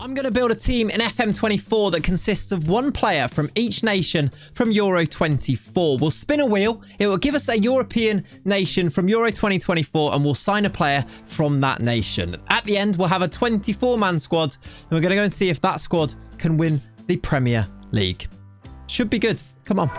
I'm going to build a team in FM24 that consists of one player from each nation from Euro 24. We'll spin a wheel. It will give us a European nation from Euro 2024 and we'll sign a player from that nation. At the end, we'll have a 24-man squad and we're going to go and see if that squad can win the Premier League. Should be good. Come on.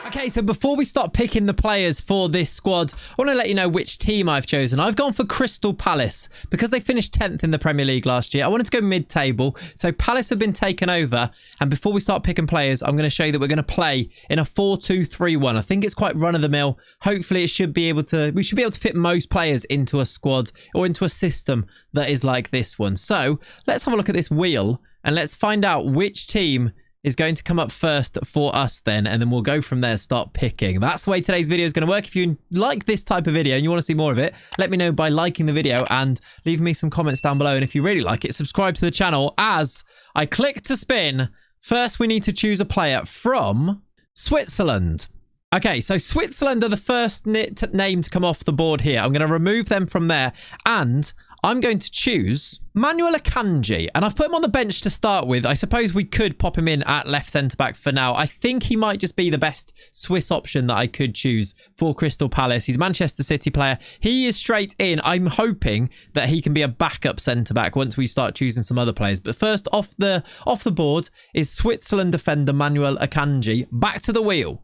Okay, so before we start picking the players for this squad, I want to let you know which team I've chosen. I've gone for Crystal Palace because they finished 10th in the Premier League last year. I wanted to go mid-table, so Palace have been taken over. And before we start picking players, I'm going to show you that we're going to play in a 4-2-3-1. I think it's quite run-of-the-mill. Hopefully, we should be able to fit most players into a squad or into a system that is like this one. So let's have a look at this wheel and let's find out which team is going to come up first for us then, and then we'll go from there, start picking. That's the way today's video is going to work. If you like this type of video and you want to see more of it, let me know by liking the video and leave me some comments down below. And if you really like it, subscribe to the channel as I click to spin. First, we need to choose a player from Switzerland. Okay, so Switzerland are the first name to come off the board here. I'm going to remove them from there and I'm going to choose Manuel Akanji, and I've put him on the bench to start with. I suppose we could pop him in at left centre-back for now. I think he might just be the best Swiss option that I could choose for Crystal Palace. He's a Manchester City player. He is straight in. I'm hoping that he can be a backup centre-back once we start choosing some other players. But first, off the board is Switzerland defender Manuel Akanji. Back to the wheel.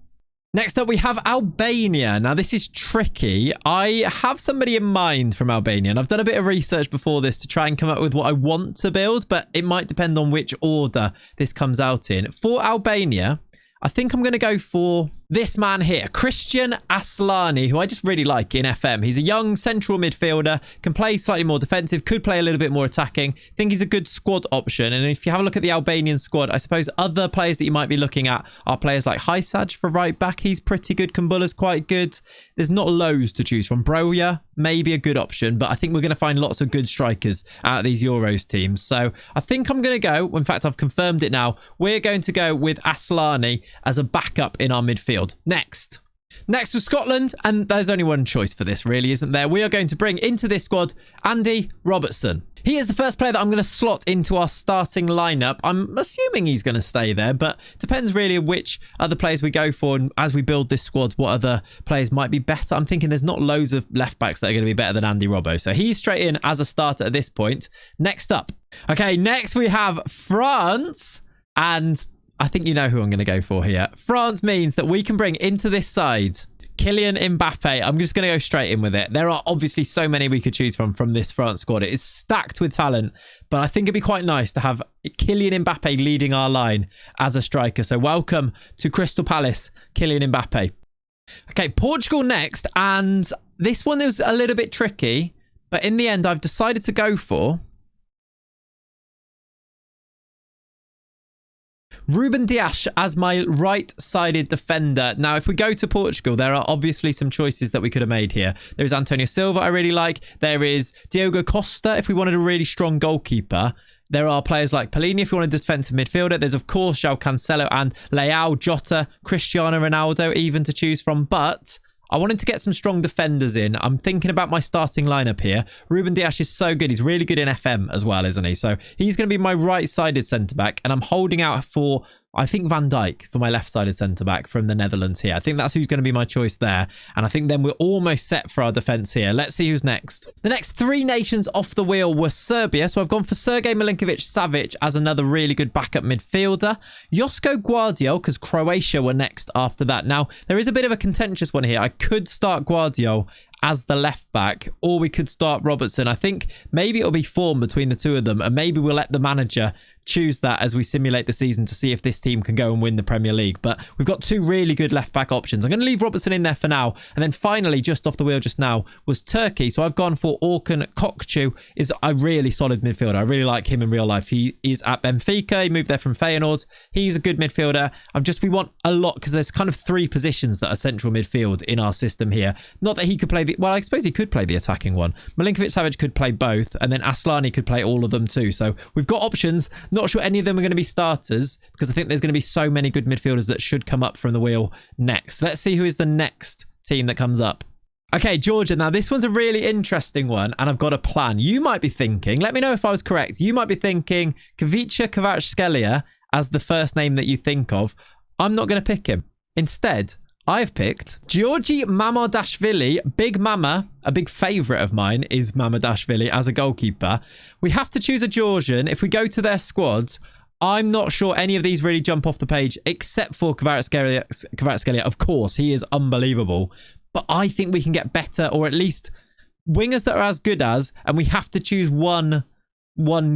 Next up, we have Albania. Now, this is tricky. I have somebody in mind from Albania, and I've done a bit of research before this to try and come up with what I want to build, but it might depend on which order this comes out in. For Albania, I think I'm going to go for this man here, Christian Aslani, who I just really like in FM. He's a young central midfielder, can play slightly more defensive, could play a little bit more attacking. I think he's a good squad option. And if you have a look at the Albanian squad, I suppose other players that you might be looking at are players like Hysaj for right back. He's pretty good. Kumbula's quite good. There's not loads to choose from. Broja, maybe a good option, but I think we're going to find lots of good strikers out of these Euros teams. So I think I'm going to go, in fact, I've confirmed it now. We're going to go with Aslani as a backup in our midfield. Next was Scotland, and there's only one choice for this, really, isn't there? We are going to bring into this squad Andy Robertson. He is the first player that I'm going to slot into our starting lineup. I'm assuming he's going to stay there, but depends really which other players we go for, and as we build this squad, what other players might be better. I'm thinking there's not loads of left backs that are going to be better than Andy Robbo, so he's straight in as a starter at this point. Next up. Okay, next we have France, and I think you know who I'm going to go for here. France means that we can bring into this side Kylian Mbappe. I'm just going to go straight in with it. There are obviously so many we could choose from this France squad. It is stacked with talent, but I think it'd be quite nice to have Kylian Mbappe leading our line as a striker. So welcome to Crystal Palace, Kylian Mbappe. Okay, Portugal next, and this one is a little bit tricky, but in the end, I've decided to go for Ruben Dias as my right-sided defender. Now, if we go to Portugal, there are obviously some choices that we could have made here. There is Antonio Silva, I really like. There is Diogo Costa, if we wanted a really strong goalkeeper. There are players like Palhinha if you want a defensive midfielder. There's, of course, João Cancelo and Leao, Jota, Cristiano Ronaldo even to choose from. But I wanted to get some strong defenders in. I'm thinking about my starting lineup here. Ruben Dias is so good. He's really good in FM as well, isn't he? So he's going to be my right-sided centre-back. And I'm holding out for, I think, Van Dijk for my left-sided centre-back from the Netherlands here. I think that's who's going to be my choice there. And I think then we're almost set for our defence here. Let's see who's next. The next three nations off the wheel were Serbia. So I've gone for Sergej Milinkovic-Savic as another really good backup midfielder. Josko Gvardiol, because Croatia were next after that. Now, there is a bit of a contentious one here. I could start Gvardiol as the left back, or we could start Robertson. I think maybe it'll be form between the two of them, and maybe we'll let the manager choose that as we simulate the season to see if this team can go and win the Premier League. But we've got two really good left back options. I'm going to leave Robertson in there for now. And then finally, just off the wheel just now, was Turkey. So I've gone for Orkun Kokcu. Is a really solid midfielder. I really like him in real life. He is at Benfica. He moved there from Feyenoord. He's a good midfielder. We want a lot because there's kind of three positions that are central midfield in our system here. Not that he could play well, I suppose he could play the attacking one. Milinkovic-Savic could play both, and then Aslani could play all of them too. So we've got options. Not sure any of them are going to be starters because I think there's going to be so many good midfielders that should come up from the wheel next. Let's see who is the next team that comes up. Okay, Georgia. Now, this one's a really interesting one, and I've got a plan. You might be thinking, let me know if I was correct. You might be thinking Kavicha Kvaratskhelia as the first name that you think of. I'm not going to pick him. Instead, I've picked Georgi Mamardashvili. Big Mama, a big favourite of mine, is Mamardashvili as a goalkeeper. We have to choose a Georgian. If we go to their squads, I'm not sure any of these really jump off the page, except for Kvaratskhelia. Of course, he is unbelievable. But I think we can get better, or at least wingers that are as good as, and we have to choose one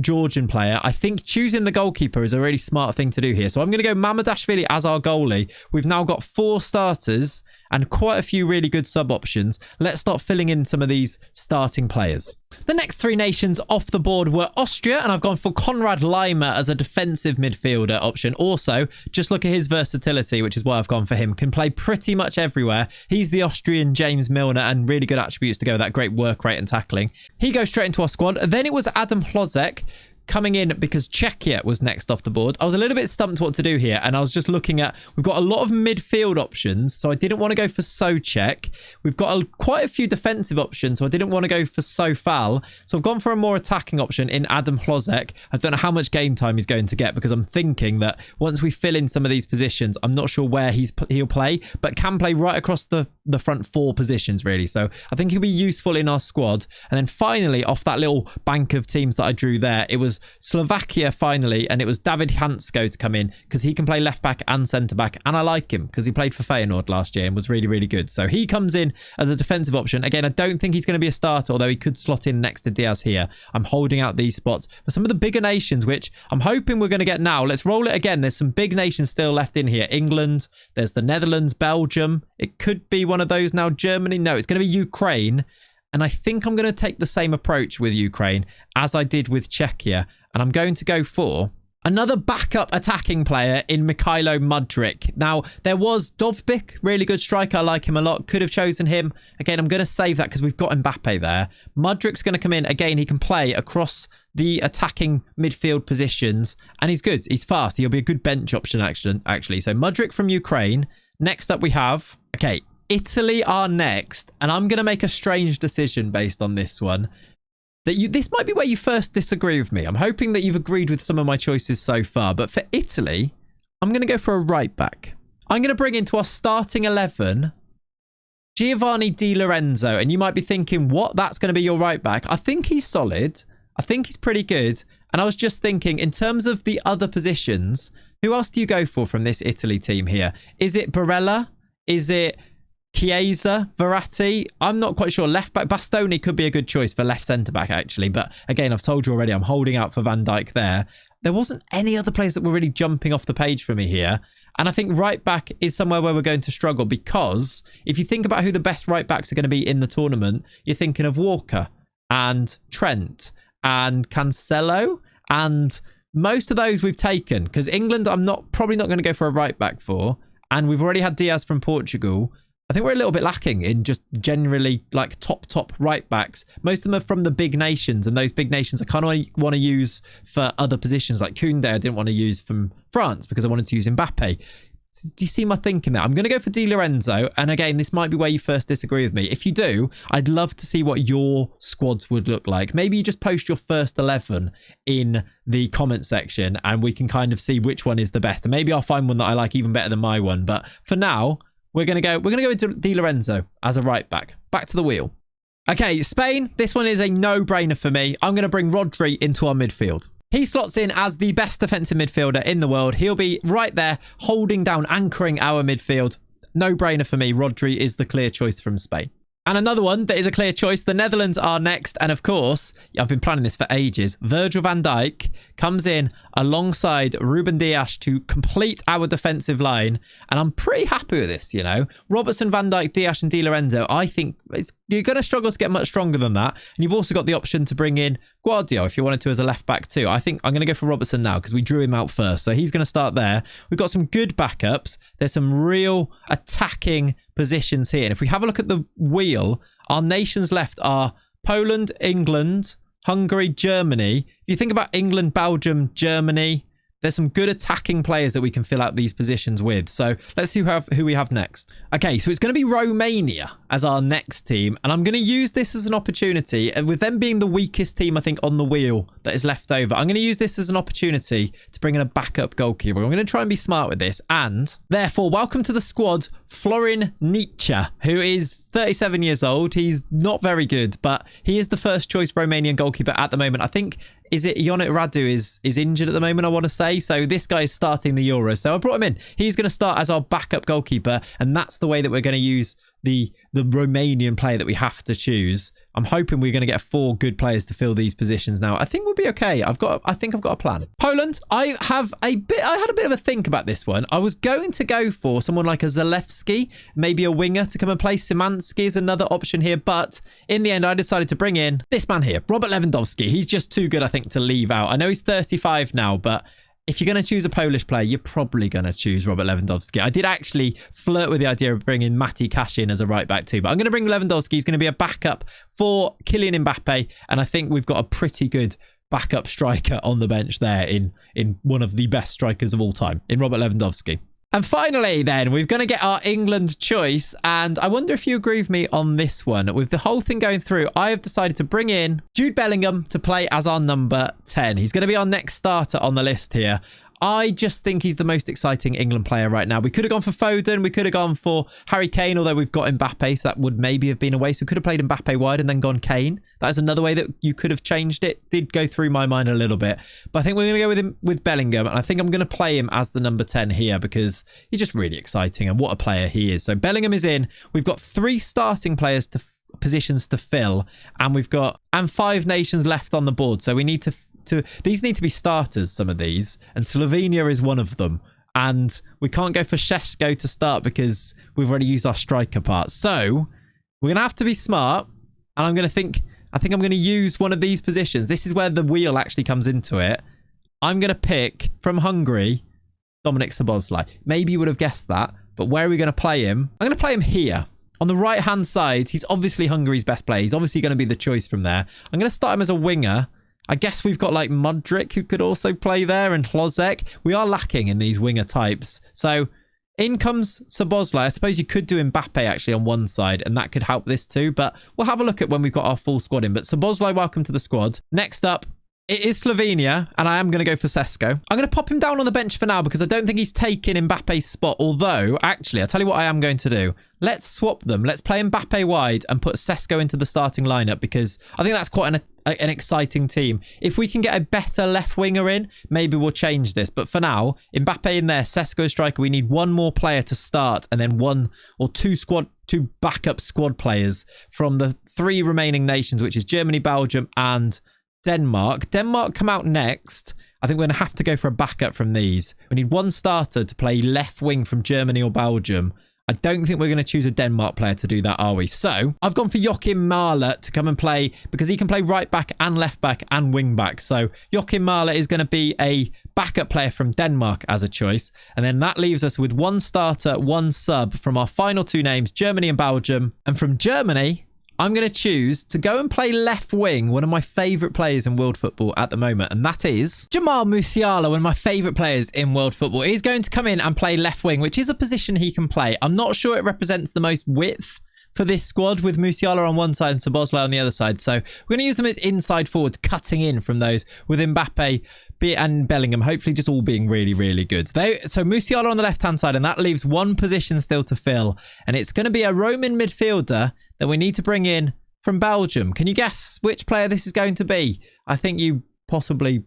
Georgian player. I think choosing the goalkeeper is a really smart thing to do here. So I'm going to go Mamardashvili as our goalie. We've now got 4 starters and quite a few really good sub options. Let's start filling in some of these starting players. The next 3 nations off the board were Austria, and I've gone for Konrad Laimer as a defensive midfielder option. Also, just look at his versatility, which is why I've gone for him. Can play pretty much everywhere. He's the Austrian James Milner, and really good attributes to go with that great work rate and tackling. He goes straight into our squad. Then it was Adam Hlozek coming in because Czechia was next off the board. I was a little bit stumped what to do here, and I was just looking at, we've got a lot of midfield options, so I didn't want to go for Souček. We've got quite a few defensive options, so I didn't want to go for Sofal. So I've gone for a more attacking option in Adam Hlozek. I don't know how much game time he's going to get, because I'm thinking that once we fill in some of these positions, I'm not sure where he'll play, but can play right across the front 4 positions, really. So I think he'll be useful in our squad. And then finally, off that little bank of teams that I drew there, it was Slovakia finally, and it was David Hansko to come in because he can play left back and centre back, and I like him because he played for Feyenoord last year and was really, really good. So he comes in as a defensive option. Again, I don't think he's going to be a starter, although he could slot in next to Diaz here. I'm holding out these spots for some of the bigger nations, which I'm hoping we're going to get now. Let's roll it again. There's some big nations still left in here. England, there's the Netherlands, Belgium. It could be one of those now. Germany, no, it's going to be Ukraine. And I think I'm going to take the same approach with Ukraine as I did with Czechia. And I'm going to go for another backup attacking player in Mikhailo Mudryk. Now, there was Dovbyk, really good striker. I like him a lot. Could have chosen him. Again, I'm going to save that because we've got Mbappe there. Mudryk's going to come in. Again, he can play across the attacking midfield positions. And he's good. He's fast. He'll be a good bench option, actually. So Mudryk from Ukraine. Next up we have... Okay, Italy are next. And I'm going to make a strange decision based on this one. This might be where you first disagree with me. I'm hoping that you've agreed with some of my choices so far. But for Italy, I'm going to go for a right back. I'm going to bring into our starting 11 Giovanni Di Lorenzo. And you might be thinking, what? That's going to be your right back. I think he's solid. I think he's pretty good. And I was just thinking, in terms of the other positions, who else do you go for from this Italy team here? Is it Barella? Is it Chiesa, Verratti? I'm not quite sure. Left back, Bastoni could be a good choice for left centre back, actually. But again, I've told you already, I'm holding out for Van Dijk there. There wasn't any other players that were really jumping off the page for me here. And I think right back is somewhere where we're going to struggle, because if you think about who the best right backs are going to be in the tournament, you're thinking of Walker and Trent and Cancelo, and most of those we've taken, because England I'm probably not going to go for a right back for, and we've already had Diaz from Portugal. I think we're a little bit lacking in just generally like top right backs. Most of them are from the big nations, and those big nations I kind of want to use for other positions. Like Koundé I didn't want to use from France because I wanted to use Mbappe. Do you see my thinking there? I'm going to go for Di Lorenzo. And again, this might be where you first disagree with me. If you do, I'd love to see what your squads would look like. Maybe you just post your first 11 in the comment section and we can kind of see which one is the best. And maybe I'll find one that I like even better than my one. But for now, we're going to go into Di Lorenzo as a right back. Back to the wheel. Okay, Spain. This one is a no-brainer for me. I'm going to bring Rodri into our midfield. He slots in as the best defensive midfielder in the world. He'll be right there, holding down, anchoring our midfield. No-brainer for me. Rodri is the clear choice from Spain. And another one that is a clear choice. The Netherlands are next. And of course, I've been planning this for ages. Virgil van Dijk comes in alongside Ruben Dias to complete our defensive line. And I'm pretty happy with this, you know. Robertson, Van Dijk, Dias and Di Lorenzo. I think you're going to struggle to get much stronger than that. And you've also got the option to bring in Guardiola if you wanted to as a left back too. I think I'm going to go for Robertson now because we drew him out first. So he's going to start there. We've got some good backups. There's some real attacking positions here. And if we have a look at the wheel, our nations left are Poland, England, Hungary, Germany. If you think about England, Belgium, Germany, there's some good attacking players that we can fill out these positions with. So let's see who we have next. Okay, so it's going to be Romania as our next team. And I'm going to use this as an opportunity. And with them being the weakest team, I think, on the wheel that is left over, I'm going to use this as an opportunity to bring in a backup goalkeeper. I'm going to try and be smart with this. And therefore, welcome to the squad, Florin Nietzsche, who is 37 years old. He's not very good, but he is the first choice Romanian goalkeeper at the moment. I think, is it Ionut Radu is injured at the moment, I want to say. So this guy is starting the Euros. So I brought him in. He's going to start as our backup goalkeeper. And that's the way that we're going to use the Romanian player that we have to choose. I'm hoping we're going to get 4 good players to fill these positions now. I think we'll be okay. I think I've got a plan. Poland, I had a bit of a think about this one. I was going to go for someone like a Zalewski, maybe a winger to come and play. Szymanski is another option here, but in the end, I decided to bring in this man here, Robert Lewandowski. He's just too good, I think, to leave out. I know he's 35 now, but if you're going to choose a Polish player, you're probably going to choose Robert Lewandowski. I did actually flirt with the idea of bringing Mati Cash in as a right back too, but I'm going to bring Lewandowski. He's going to be a backup for Kylian Mbappe, and I think we've got a pretty good backup striker on the bench there in one of the best strikers of all time, in Robert Lewandowski. And finally, then, we're going to get our England choice. And I wonder if you agree with me on this one. With the whole thing going through, I have decided to bring in Jude Bellingham to play as our number 10. He's going to be our next starter on the list here. I just think he's the most exciting England player right now. We could have gone for Foden. We could have gone for Harry Kane, although we've got Mbappe, so that would maybe have been a waste. We could have played Mbappe wide and then gone Kane. That is another way that you could have changed it. Did go through my mind a little bit. But I think we're going to go with him with Bellingham, and I think I'm going to play him as the number 10 here because he's just really exciting, and what a player he is. So Bellingham is in. We've got 3 starting players to positions to fill, and we've got 5 nations left on the board. So we need to these need to be starters, some of these, and Slovenia is one of them. And we can't go for Šeško to start because we've already used our striker part. So we're going to have to be smart, and I think I'm going to use one of these positions. This is where the wheel actually comes into it. I'm going to pick from Hungary, Dominik Szoboszlai. Maybe you would have guessed that, but where are we going to play him? I'm going to play him here. On the right-hand side, he's obviously Hungary's best player. He's obviously going to be the choice from there. I'm going to start him as a winger. I guess we've got like Modric who could also play there, and Hlozek. We are lacking in these winger types. So in comes Szoboszlai. I suppose you could do Mbappe actually on one side, and that could help this too. But we'll have a look at when we've got our full squad in. But Szoboszlai, welcome to the squad. Next up, it is Slovenia, and I am going to go for Šeško. I'm going to pop him down on the bench for now because I don't think he's taken Mbappe's spot. Although, actually, I'll tell you what I am going to do. Let's swap them. Let's play Mbappe wide and put Šeško into the starting lineup because I think that's quite an exciting team. If we can get a better left winger in, maybe we'll change this. But for now, Mbappe in there, Šeško striker. We need one more player to start and then 1 or 2 backup squad players from the 3 remaining nations, which is Germany, Belgium, and Denmark. Denmark come out next. I think we're going to have to go for a backup from these. We need 1 starter to play left wing from Germany or Belgium. I don't think we're going to choose a Denmark player to do that, are we? So I've gone for Joachim Mahler to come and play because he can play right back and left back and wing back. So Joachim Mahler is going to be a backup player from Denmark as a choice. And then that leaves us with 1 starter, 1 sub from our final 2 names, Germany and Belgium. And from Germany, I'm going to choose to go and play left wing, one of my favourite players in world football at the moment, and that is Jamal Musiala, one of my favourite players in world football. He's going to come in and play left wing, which is a position he can play. I'm not sure it represents the most width for this squad with Musiala on one side and Szoboszlai on the other side. So we're going to use them as inside forwards, cutting in from those with Mbappe and Bellingham, hopefully just all being really, really good. So Musiala on the left-hand side, and that leaves 1 position still to fill. And it's going to be a Roman midfielder that we need to bring in from Belgium. Can you guess which player this is going to be? I think you probably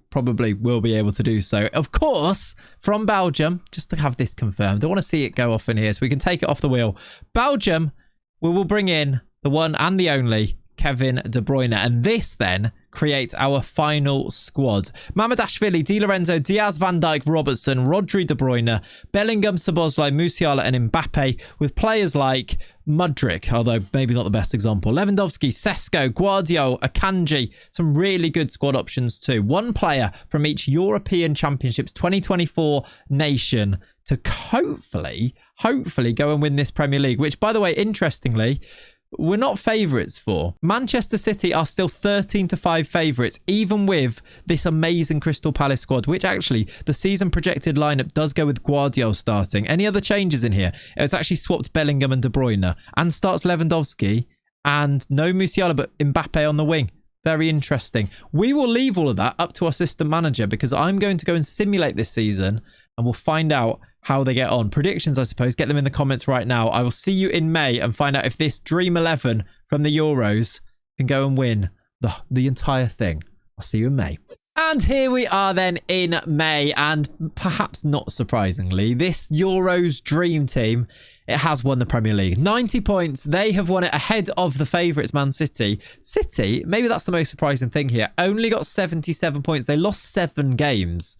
will be able to do so. Of course, from Belgium, just to have this confirmed. I want to see it go off in here so we can take it off the wheel. Belgium, we will bring in the one and the only Kevin De Bruyne. And this then creates our final squad. Mamardashvili, Di Lorenzo, Diaz, Van Dijk, Robertson, Rodri, De Bruyne, Bellingham, Szoboszlai, Musiala and Mbappe, with players like Modric, although maybe not the best example, Lewandowski, Šeško, Guardiola, Akanji, some really good squad options too. 1 player from each European Championships 2024 nation to hopefully go and win this Premier League, which, by the way, interestingly, we're not favourites for. Manchester City are still 13-5 favourites, even with this amazing Crystal Palace squad, which actually the season projected lineup does go with Guardiola starting. Any other changes in here? It's actually swapped Bellingham and De Bruyne and starts Lewandowski and no Musiala but Mbappe on the wing. Very interesting. We will leave all of that up to our assistant manager because I'm going to go and simulate this season and we'll find out how they get on. Predictions, I suppose. Get them in the comments right now. I will see you in May and find out if this Dream 11 from the Euros can go and win the entire thing. I'll see you in May. And here we are then in May, and perhaps not surprisingly, this Euros dream team, it has won the Premier League. 90 points. They have won it ahead of the favourites, Man City. City, maybe that's the most surprising thing here, only got 77 points. They lost 7 games.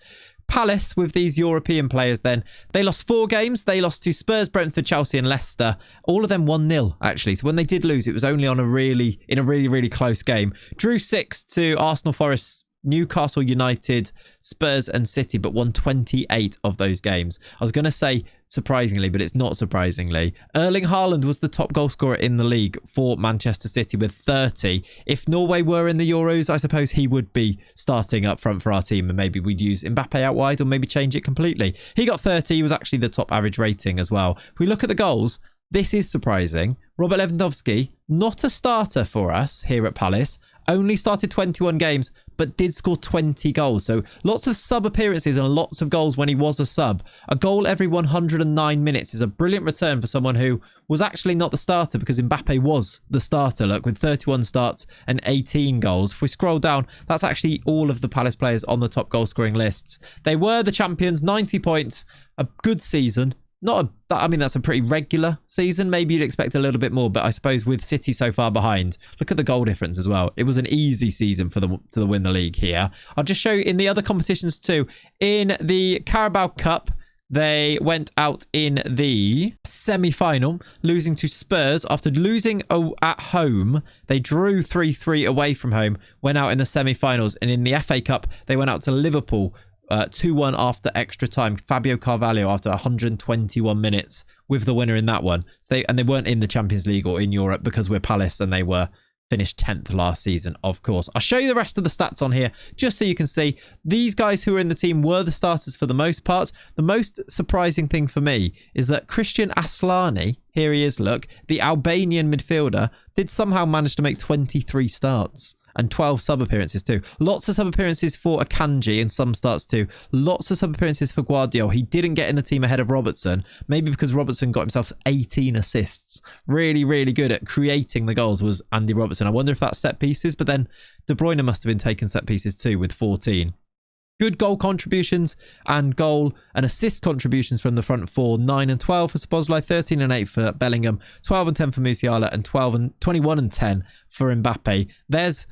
Palace, with these European players then, they lost 4 games. They lost to Spurs, Brentford, Chelsea and Leicester. All of them 1-0, actually. So when they did lose, it was only on a really close game. Drew 6 to Arsenal, Forest, Newcastle United, Spurs and City, but won 28 of those games. I was going to say surprisingly, but it's not surprisingly. Erling Haaland was the top goal scorer in the league for Manchester City with 30. If Norway were in the Euros, I suppose he would be starting up front for our team, and maybe we'd use Mbappe out wide or maybe change it completely. He got 30. He was actually the top average rating as well. If we look at the goals, this is surprising. Robert Lewandowski, not a starter for us here at Palace, only started 21 games, but did score 20 goals. So lots of sub appearances and lots of goals when he was a sub. A goal every 109 minutes is a brilliant return for someone who was actually not the starter, because Mbappe was the starter, look, with 31 starts and 18 goals. If we scroll down, that's actually all of the Palace players on the top goal scoring lists. They were the champions, 90 points, a good season. I mean, that's a pretty regular season. Maybe you'd expect a little bit more, but I suppose with City so far behind, look at the goal difference as well. It was an easy season for them to win the league here. I'll just show you in the other competitions too. In the Carabao Cup, they went out in the semi-final, losing to Spurs. After losing at home, they drew 3-3 away from home, went out in the semi-finals. And in the FA Cup, they went out to Liverpool 2-1 after extra time. Fabio Carvalho after 121 minutes with the winner in that one. So they weren't in the Champions League or in Europe because we're Palace, and they were finished 10th last season, of course. I'll show you the rest of the stats on here just so you can see these guys who were in the team were the starters for the most part. The most surprising thing for me is that Christian Aslani, here he is, look, the Albanian midfielder, did somehow manage to make 23 starts. And 12 sub appearances too. Lots of sub appearances for Akanji and some starts too. Lots of sub appearances for Guardiola. He didn't get in the team ahead of Robertson. Maybe because Robertson got himself 18 assists. Really, really good at creating the goals was Andy Robertson. I wonder if that's set pieces. But then De Bruyne must have been taking set pieces too with 14. Good goal contributions and goal and assist contributions from the front four. 9 and 12 for Szoboszlai, 13 and 8 for Bellingham, 12 and 10 for Musiala, and 21 and 10 for Mbappe. There's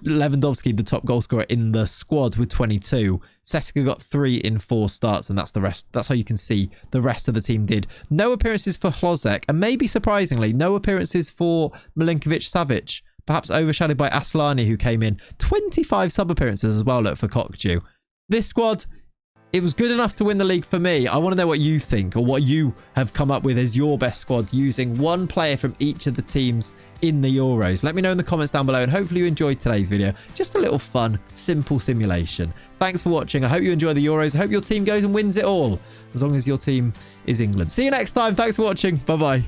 Lewandowski, the top goal scorer in the squad with 22. Seska got 3 in 4 starts, and that's the rest. That's how you can see the rest of the team did. No appearances for Hlozek, and maybe surprisingly, no appearances for Milinkovic-Savic, perhaps overshadowed by Aslani, who came in. 25 sub appearances as well, look, for Kokju. This squad, it was good enough to win the league for me. I want to know what you think, or what you have come up with as your best squad using one player from each of the teams in the Euros. Let me know in the comments down below, and hopefully you enjoyed today's video. Just a little fun, simple simulation. Thanks for watching. I hope you enjoy the Euros. I hope your team goes and wins it all, as long as your team is England. See you next time. Thanks for watching. Bye-bye.